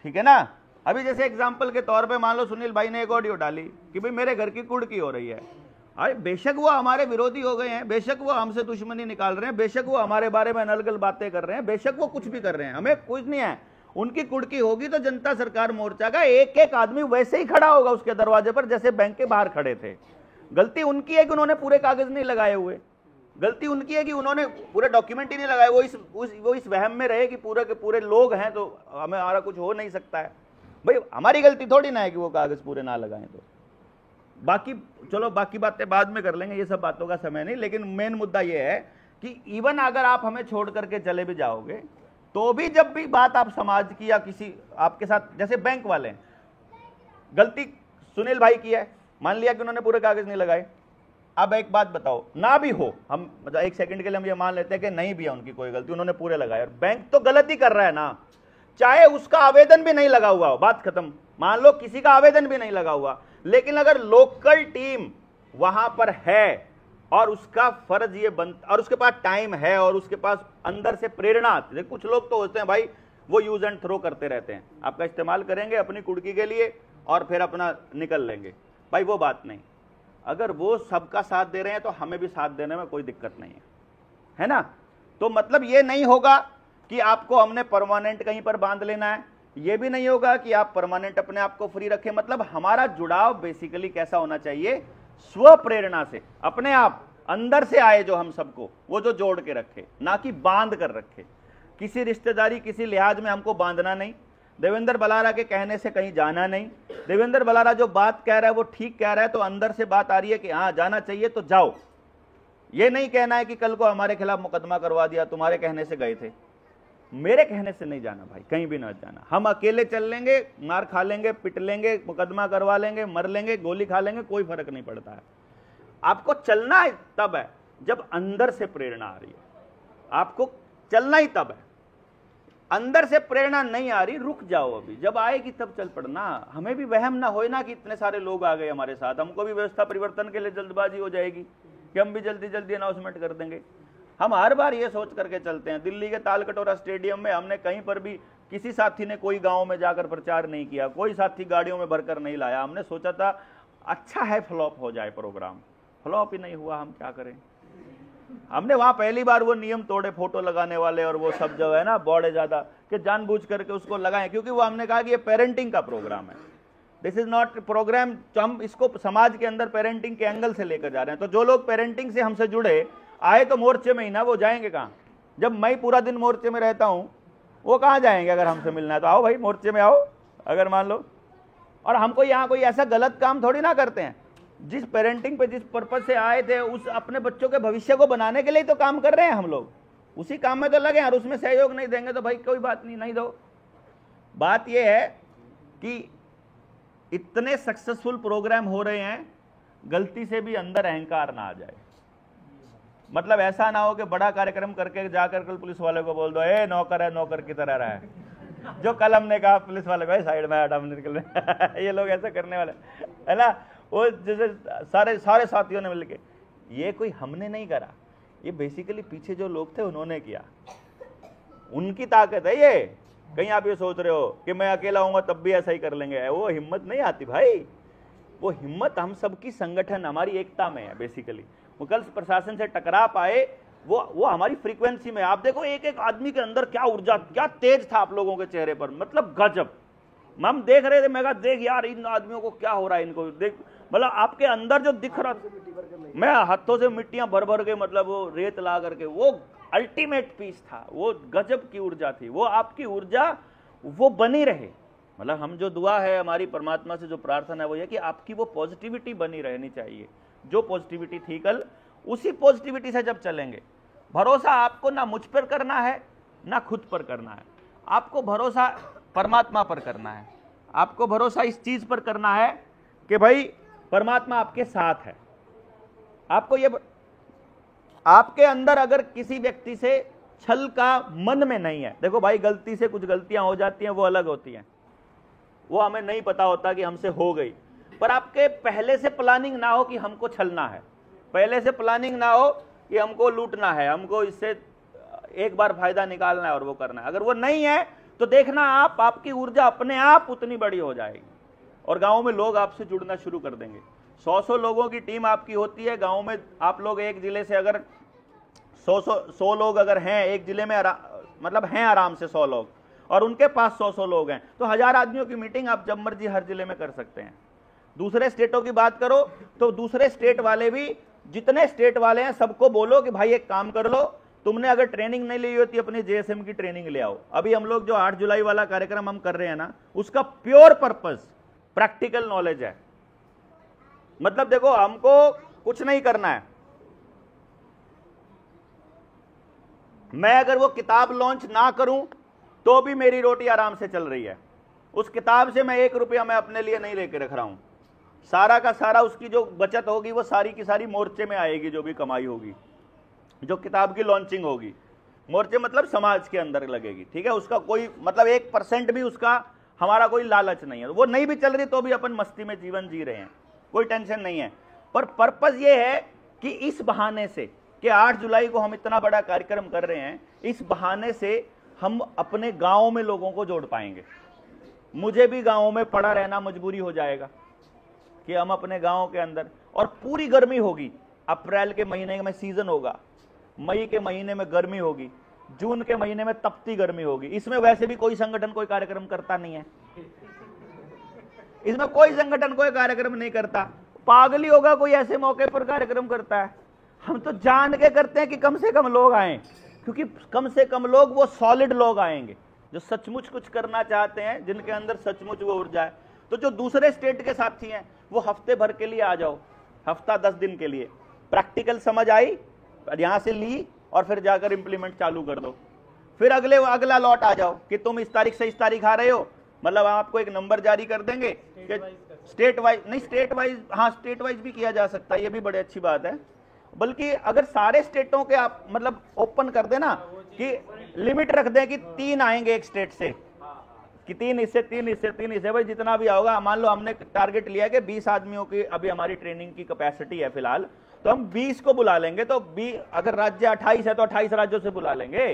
Speaker 1: ठीक है ना? अभी जैसे एग्जाम्पल के तौर पे मान लो सुनील भाई ने एक ऑडियो डाली कि भाई मेरे घर की कुड़की हो रही है। अरे बेशक वो हमारे विरोधी हो गए हैं, बेशक वो हमसे दुश्मनी निकाल रहे हैं, बेशक वो हमारे बारे में अनर्गल बातें कर रहे हैं, बेशक वो कुछ भी कर रहे हैं, हमें कुछ नहीं है। उनकी कुड़की होगी तो जनता सरकार मोर्चा का एक एक आदमी वैसे ही खड़ा होगा उसके दरवाजे पर जैसे बैंक के बाहर खड़े थे। गलती उनकी है कि उन्होंने पूरे कागज नहीं लगाए हुए, गलती उनकी है कि उन्होंने पूरे डॉक्यूमेंट ही नहीं लगाए, वो इस वहम में रहे कि पूरे के पूरे लोग हैं तो हमें हमारा कुछ हो नहीं सकता है। भाई हमारी गलती थोड़ी ना है कि वो कागज पूरे ना लगाएं। तो बाकी चलो बाकी बातें बाद में कर लेंगे, ये सब बातों का समय नहीं। लेकिन मेन मुद्दा ये है कि इवन अगर आप हमें छोड़ करके चले भी जाओगे तो भी जब भी बात आप समाज की या किसी आपके साथ, जैसे बैंक वाले हैं, गलती सुनील भाई की है, मान लिया कि उन्होंने पूरे कागज नहीं लगाए। अब एक बात बताओ, ना भी हो, हम मतलब एक सेकंड के लिए हम ये मान लेते हैं कि नहीं भी है उनकी कोई गलती, उन्होंने पूरे लगाए, और बैंक तो गलती कर रहा है ना, चाहे उसका आवेदन भी नहीं लगा हुआ हो, बात खत्म। मान लो किसी का आवेदन भी नहीं लगा हुआ, लेकिन अगर लोकल टीम वहां पर है और उसका फर्ज ये और उसके पास टाइम है और उसके पास अंदर से प्रेरणा आती है। कुछ लोग तो होते हैं भाई वो यूज एंड थ्रो करते रहते हैं, आपका इस्तेमाल करेंगे अपनी कुड़की के लिए और फिर अपना निकल लेंगे, भाई वो बात नहीं। अगर वो सबका साथ दे रहे हैं तो हमें भी साथ देने में कोई दिक्कत नहीं है ना? तो मतलब ये नहीं होगा कि आपको हमने परमानेंट कहीं पर बांध लेना है, ये भी नहीं होगा कि आप परमानेंट अपने आप को फ्री रखें। मतलब हमारा जुड़ाव बेसिकली कैसा होना चाहिए, स्व प्रेरणा से, अपने आप अंदर से आए जो हम सबको, वो जो जोड़ के रखे, ना कि बांध कर रखे। किसी रिश्तेदारी किसी लिहाज में हमको बांधना नहीं, देवेंद्र बलारा के कहने से कहीं जाना नहीं। देवेंद्र बलारा जो बात कह रहा है वो ठीक कह रहा है, तो अंदर से बात आ रही है कि हाँ जाना चाहिए तो जाओ। ये नहीं कहना है कि कल को हमारे खिलाफ मुकदमा करवा दिया, तुम्हारे कहने से गए थे, मेरे कहने से नहीं जाना भाई, कहीं भी ना जाना। हम अकेले चल लेंगे, मार खा लेंगे, पिट लेंगे, मुकदमा करवा लेंगे, मर लेंगे, गोली खा लेंगे, कोई फर्क नहीं पड़ता है। आपको चलना है तब है जब अंदर से प्रेरणा आ रही है, आपको चलना ही तब है। अंदर से प्रेरणा नहीं आ रही, रुक जाओ, अभी जब आएगी तब चल पड़ना। हमें भी वहम ना होए ना कि इतने सारे लोग आ गए हमारे साथ, हमको भी व्यवस्था परिवर्तन के लिए जल्दबाजी हो जाएगी कि हम भी जल्दी जल्दी अनाउंसमेंट कर देंगे। हम हर बार ये सोच करके चलते हैं। दिल्ली के तालकटोरा स्टेडियम में हमने कहीं पर भी किसी साथी ने कोई गांव में जाकर प्रचार नहीं किया, कोई साथी गाड़ियों में भरकर नहीं लाया। हमने सोचा था अच्छा है फ्लॉप हो जाए प्रोग्राम, फ्लॉप ही नहीं हुआ, हम क्या करें। हमने वहां पहली बार वो नियम तोड़े, फोटो लगाने वाले और वो सब जो है ना बौड़े ज्यादा, कि जानबूझ करके उसको लगाएं, क्योंकि वो हमने कहा कि ये पेरेंटिंग का प्रोग्राम है, दिस इज नॉट प्रोग्राम। हम इसको समाज के अंदर पेरेंटिंग के एंगल से लेकर जा रहे हैं। तो जो लोग पेरेंटिंग से हमसे जुड़े, आए तो मोर्चे में ही ना, वो जाएंगे कहाँ? जब मैं पूरा दिन मोर्चे में रहता हूँ, वो कहाँ जाएंगे? अगर हमसे मिलना है तो आओ भाई मोर्चे में आओ, अगर मान लो। और हमको यहाँ कोई ऐसा गलत काम थोड़ी ना करते हैं। जिस पेरेंटिंग पे जिस पर्पज से आए थे, उस अपने बच्चों के भविष्य को बनाने के लिए तो काम कर रहे हैं हम लोग, उसी काम में तो लगे हैं। और उसमें सहयोग नहीं देंगे तो भाई कोई बात नहीं, नहीं दो। बात यह है कि इतने सक्सेसफुल प्रोग्राम हो रहे हैं, गलती से भी अंदर अहंकार ना आ जाए। मतलब ऐसा ना हो कि बड़ा कार्यक्रम करके जाकर कल पुलिस वाले को बोल दो, ए नौकर है, नौकर की तरह रहा है। जो कल हमने कहा पुलिस वाले को साइड में हटा, निकल ये लोग ऐसा करने वाले है ना। वो जैसे सारे साथियों ने मिलके, ये कोई हमने नहीं करा, ये बेसिकली पीछे जो लोग थे उन्होंने किया, उनकी ताकत है ये। कहीं आप ये सोच रहे हो कि मैं अकेला हूंगा तब भी ऐसा ही कर लेंगे, वो हिम्मत नहीं आती भाई। वो हिम्मत हम सबकी संगठन, हमारी एकता में है बेसिकली। वो कल प्रशासन से टकरा पाए, वो हमारी फ्रीक्वेंसी में। आप देखो एक एक आदमी के अंदर क्या ऊर्जा, क्या तेज था आप लोगों के चेहरे पर, मतलब गजब। हम देख रहे थे, मैं कहा देख यार इन आदमियों को क्या हो रहा है, इनको देख, मतलब आपके अंदर जो दिख रहा, मैं हाथों से मिट्टियां भर भर के, मतलब वो रेत ला करके, वो अल्टीमेट पीस था, वो गजब की ऊर्जा थी। वो आपकी ऊर्जा वो बनी रहे। मतलब हम जो दुआ है हमारी परमात्मा से जो प्रार्थना है वो ये कि आपकी वो पॉजिटिविटी बनी रहनी चाहिए। जो पॉजिटिविटी थी कल, उसी पॉजिटिविटी से जब चलेंगे। भरोसा आपको ना मुझ पर करना है ना खुद पर करना है, आपको भरोसा परमात्मा पर करना है। आपको भरोसा इस चीज पर करना है कि भाई परमात्मा आपके साथ है। आपको ये, आपके अंदर अगर किसी व्यक्ति से छल का मन में नहीं है, देखो भाई गलती से कुछ गलतियां हो जाती हैं, वो अलग होती हैं, वो हमें नहीं पता होता कि हमसे हो गई। पर आपके पहले से प्लानिंग ना हो कि हमको छलना है, पहले से प्लानिंग ना हो कि हमको लूटना है, हमको इससे एक बार फायदा निकालना है और वो करना है, अगर वो नहीं है तो देखना आपकी ऊर्जा अपने आप उतनी बड़ी हो जाएगी और गांव में लोग आपसे जुड़ना शुरू कर देंगे। 100 लोगों की टीम आपकी होती है गांव में। आप लोग एक जिले से अगर 100 लोग अगर हैं एक जिले में, मतलब हैं आराम से 100 लोग, और उनके पास 100 लोग हैं, तो 1000 आदमियों की मीटिंग आप जब मर्जी हर जिले में कर सकते हैं। दूसरे स्टेटों की बात करो तो दूसरे स्टेट वाले भी, जितने स्टेट वाले हैं सबको बोलो कि भाई एक काम कर लो, तुमने अगर ट्रेनिंग नहीं ली होती अपनी जेएसएम की ट्रेनिंग ले आओ। अभी हम लोग जो 8 जुलाई वाला कार्यक्रम हम कर रहे हैं ना, उसका प्योर पर्पस प्रैक्टिकल नॉलेज है। मतलब देखो हमको कुछ नहीं करना है, मैं अगर वो किताब लॉन्च ना करूं तो भी मेरी रोटी आराम से चल रही है। उस किताब से मैं 1 रुपया मैं अपने लिए नहीं लेके रख रहा हूं, सारा का सारा उसकी जो बचत होगी वो सारी की सारी मोर्चे में आएगी। जो भी कमाई होगी, जो किताब की लॉन्चिंग होगी, मोर्चे मतलब समाज के अंदर लगेगी, ठीक है। उसका कोई मतलब 1% भी उसका हमारा कोई लालच नहीं है। वो नहीं भी चल रही तो भी अपन मस्ती में जीवन जी रहे हैं, कोई टेंशन नहीं है। पर पर्पस ये है कि इस बहाने से कि 8 जुलाई को हम इतना बड़ा कार्यक्रम कर रहे हैं, इस बहाने से हम अपने गाँव में लोगों को जोड़ पाएंगे। मुझे भी गाँव में पड़ा रहना मजबूरी हो जाएगा कि हम अपने गाँव के अंदर, और पूरी गर्मी होगी, अप्रैल के महीने में सीजन होगा, मई के महीने में गर्मी होगी, जून के महीने में तपती गर्मी होगी। इसमें वैसे भी कोई संगठन कोई कार्यक्रम करता नहीं है, इसमें कोई संगठन कोई कार्यक्रम नहीं करता। पागल ही होगा कोई ऐसे मौके पर कार्यक्रम करता है। हम तो जान के करते हैं कि कम से कम लोग आए, क्योंकि कम से कम लोग, वो सॉलिड लोग आएंगे जो सचमुच कुछ करना चाहते हैं, जिनके अंदर सचमुच वो ऊर्जा है। तो जो दूसरे स्टेट के साथी हैं वो हफ्ते भर के लिए आ जाओ, हफ्ता 10 दिन के लिए, प्रैक्टिकल समझ आई यहां से ली और फिर जाकर इंप्लीमेंट चालू कर दो। फिर अगला लॉट आ जाओ कि तुम इस तारीख से इस तारीख आ रहे हो, मतलब आपको एक नंबर जारी कर देंगे कि स्टेट वाइज नहीं, स्टेट वाइज, हाँ स्टेट वाइज भी किया जा सकता है, ये भी बड़ी अच्छी बात है। बल्कि अगर सारे स्टेटों के आप मतलब ओपन कर देना कि लिमिट रख दें कि 3 आएंगे एक स्टेट से, कि 3 इससे 3 इससे 3 इससे, भाई जितना भी आओगा। मान लो हमने टारगेट लिया कि 20 आदमियों की अभी हमारी ट्रेनिंग की कैपेसिटी है फिलहाल, तो हम 20 को बुला लेंगे। तो 20, अगर राज्य 28 है तो 28 राज्यों से बुला लेंगे,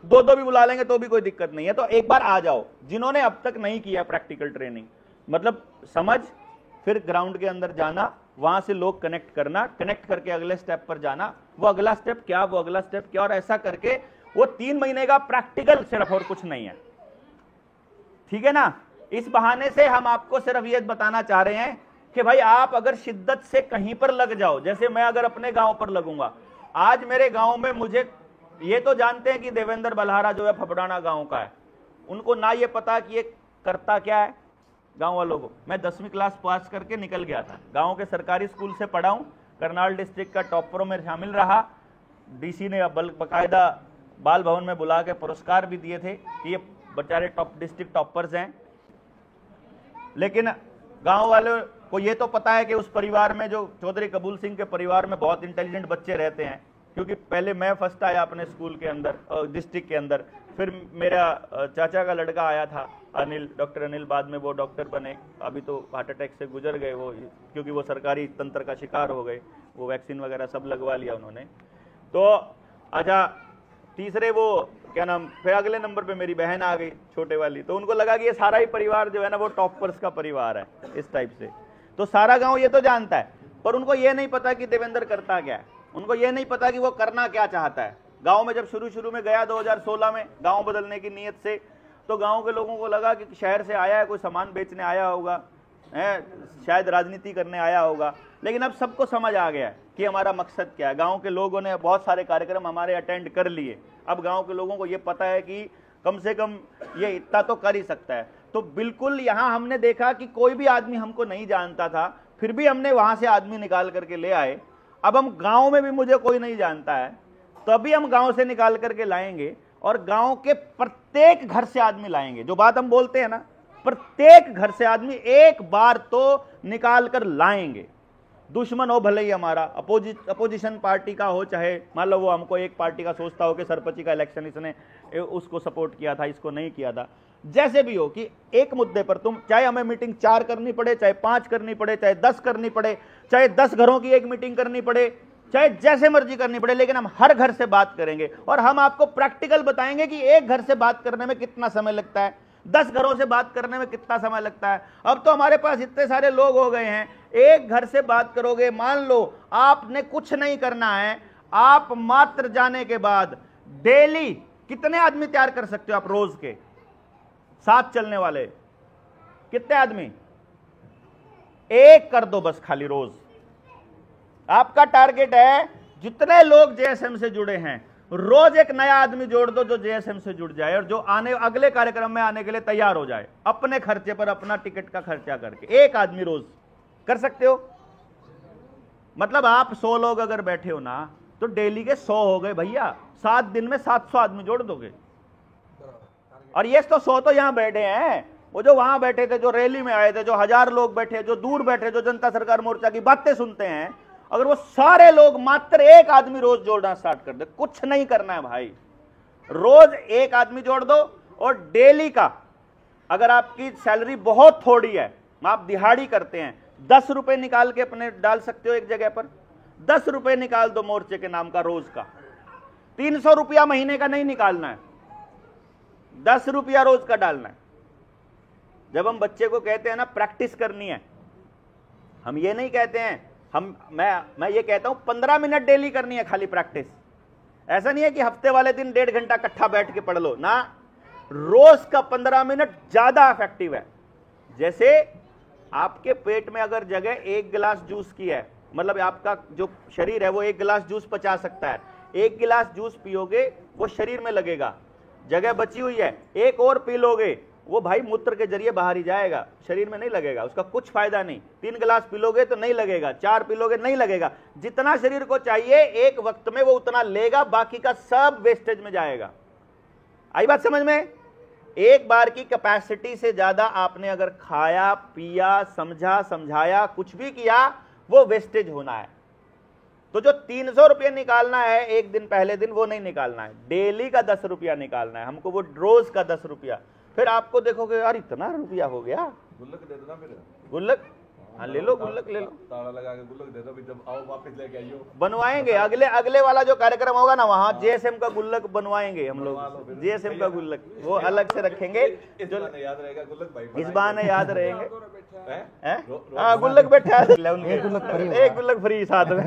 Speaker 1: 2 भी बुला लेंगे तो भी कोई दिक्कत नहीं है। तो एक बार आ जाओ जिन्होंने अब तक नहीं किया प्रैक्टिकल ट्रेनिंग, मतलब समझ, फिर ग्राउंड के अंदर जाना, वहां से लोग कनेक्ट करना, कनेक्ट करके अगले स्टेप पर जाना, वो अगला स्टेप क्या, वो अगला स्टेप क्या, और ऐसा करके वो 3 महीने का प्रैक्टिकल सिर्फ, और कुछ नहीं है, ठीक है ना। इस बहाने से हम आपको सिर्फ ये बताना चाह रहे हैं कि भाई आप अगर शिद्दत से कहीं पर लग जाओ, जैसे मैं अगर अपने गांव पर लगूंगा, आज मेरे गांव में मुझे ये तो जानते हैं कि देवेंद्र बल्हारा जो है फपड़ाना गांव का है, उनको ना ये पता कि ये करता क्या है गांव वालों को। मैं 10वीं क्लास पास करके निकल गया था, गांव के सरकारी स्कूल से पढ़ा हूं, करनाल डिस्ट्रिक्ट का टॉपरों में शामिल रहा। डीसी ने बकायदा बाल भवन में बुला के पुरस्कार भी दिए थे कि ये बेचारे टॉप डिस्ट्रिक्ट टॉपर्स हैं। लेकिन गांव वालों को ये तो पता है कि उस परिवार में, जो चौधरी कबूल सिंह के परिवार में, बहुत इंटेलिजेंट बच्चे रहते हैं, क्योंकि पहले मैं फर्स्ट आया अपने स्कूल के अंदर, डिस्ट्रिक्ट के अंदर, फिर मेरा चाचा का लड़का आया था अनिल, डॉक्टर अनिल, बाद में वो डॉक्टर बने, अभी तो हार्ट अटैक से गुजर गए वो, क्योंकि वो सरकारी तंत्र का शिकार हो गए, वो वैक्सीन वगैरह सब लगवा लिया उन्होंने। तो अच्छा, तीसरे वो क्या नाम, फिर अगले नंबर पे मेरी बहन आ गई छोटे वाली, तो उनको लगा कि ये सारा ही परिवार जो है ना वो टॉपर्स का परिवार है, इस टाइप से। तो सारा गांव ये तो जानता है, पर उनको ये नहीं पता कि देवेंद्र करता क्या है, उनको ये नहीं पता कि वो करना क्या चाहता है। गांव में जब शुरू में गया 2016 में गांव बदलने की नीयत से, तो गांव के लोगों को लगा कि शहर से आया है, कोई सामान बेचने आया होगा, है शायद राजनीति करने आया होगा। लेकिन अब सबको समझ आ गया है कि हमारा मकसद क्या है। गांव के लोगों ने बहुत सारे कार्यक्रम हमारे अटेंड कर लिए। अब गांव के लोगों को ये पता है कि कम से कम ये इतना तो कर ही सकता है। तो बिल्कुल यहाँ हमने देखा कि कोई भी आदमी हमको नहीं जानता था, फिर भी हमने वहां से आदमी निकाल करके ले आए। अब हम गांव में भी मुझे कोई नहीं जानता है, तभी हम गांव से निकाल करके लाएंगे, और गांव के प्रत्येक घर से आदमी लाएंगे। जो बात हम बोलते हैं ना, प्रत्येक घर से आदमी एक बार तो निकाल कर लाएंगे। दुश्मन हो भले ही हमारा, अपोजिशन पार्टी का हो, चाहे मान लो वो हमको एक पार्टी का सोचता हो कि सरपंची का इलेक्शन इसने उसको सपोर्ट किया था, इसको नहीं किया था, जैसे भी हो, कि एक मुद्दे पर तुम, चाहे हमें मीटिंग 4 करनी पड़े, चाहे 5 करनी पड़े, चाहे 10 करनी पड़े, चाहे 10 घरों की एक मीटिंग करनी पड़े, चाहे जैसे मर्जी करनी पड़े, लेकिन हम हर घर से बात करेंगे। और हम आपको प्रैक्टिकल बताएंगे कि एक घर से बात करने में कितना समय लगता है, 10 घरों से बात करने में कितना समय लगता है। अब तो हमारे पास इतने सारे लोग हो गए हैं, एक घर से बात करोगे, मान लो आपने कुछ नहीं करना है, आप मात्र जाने के बाद डेली कितने आदमी तैयार कर सकते हो आप रोज के, साथ चलने वाले कितने आदमी, एक कर दो बस खाली रोज। आपका टारगेट है जितने लोग जेएसएम से जुड़े हैं, रोज एक नया आदमी जोड़ दो जो जेएसएम से जुड़ जाए और जो आने अगले कार्यक्रम में आने के लिए तैयार हो जाए, अपने खर्चे पर, अपना टिकट का खर्चा करके। एक आदमी रोज कर सकते हो, मतलब आप 100 लोग अगर बैठे हो ना, तो डेली के 100 हो गए भैया, 7 दिन में 700 आदमी जोड़ दोगे। और ये तो 100 तो यहां बैठे हैं, वो जो वहां बैठे थे, जो रैली में आए थे, जो 1000 लोग बैठे, जो दूर बैठे, जो जनता सरकार मोर्चा की बातें सुनते हैं, अगर वो सारे लोग मात्र एक आदमी रोज जोड़ना स्टार्ट कर दे, कुछ नहीं करना है भाई, रोज एक आदमी जोड़ दो। और डेली का, अगर आपकी सैलरी बहुत थोड़ी है, आप दिहाड़ी करते हैं, 10 रुपए निकाल के अपने डाल सकते हो एक जगह पर, 10 रुपए निकाल दो मोर्चे के नाम का रोज का। 300 रुपया महीने का नहीं निकालना है, 10 रुपया रोज का डालना है। जब हम बच्चे को कहते हैं ना प्रैक्टिस करनी है, हम ये नहीं कहते हैं, मैं ये कहता हूं 15 मिनट डेली करनी है खाली प्रैक्टिस। ऐसा नहीं है कि हफ्ते वाले दिन 1.5 घंटा इकट्ठा बैठ के पढ़ लो ना, रोज का 15 मिनट ज्यादा इफेक्टिव है। जैसे आपके पेट में अगर जगह 1 गिलास जूस की है, मतलब आपका जो शरीर है वो 1 गिलास जूस पचा सकता है, 1 गिलास जूस पियोगे वो शरीर में लगेगा, जगह बची हुई है, एक और पी लोगे वो भाई मूत्र के जरिए बाहर ही जाएगा, शरीर में नहीं लगेगा, उसका कुछ फायदा नहीं। 3 गिलास पी लोगे तो नहीं लगेगा, 4 पी लोगे नहीं लगेगा। जितना शरीर को चाहिए एक वक्त में वो उतना लेगा, बाकी का सब वेस्टेज में जाएगा। आई बात समझ में? एक बार की कैपेसिटी से ज्यादा आपने अगर खाया, पिया, समझा, समझाया, कुछ भी किया, वो वेस्टेज होना है। तो जो 300 रुपया निकालना है एक दिन पहले दिन, वो नहीं निकालना है, डेली का 10 रुपया निकालना है हमको, वो रोज का 10 रुपया। फिर आपको देखोगे यार इतना रुपया हो गया।
Speaker 4: गुल्लक दे दो ना फिर।
Speaker 1: गुल्लक, हाँ ले लो, गुल्लक ले लो,
Speaker 4: ताला लगा के गुल्लक दे दो, फिर जब आओ वापस लेके आइयो।
Speaker 1: बनवाएंगे अगले वाला जो कार्यक्रम होगा ना, वहाँ जेएसएम का गुल्लक बनवाएंगे हम लोग, जेएसएम का गुल्लक वो अलग से रखेंगे, जो
Speaker 4: याद रहेगा गुल्लक भाई,
Speaker 1: इस बहाने याद रहेंगे। हाँ गुल्लक बैठा है, एक गुल्लक फ्री साथ में।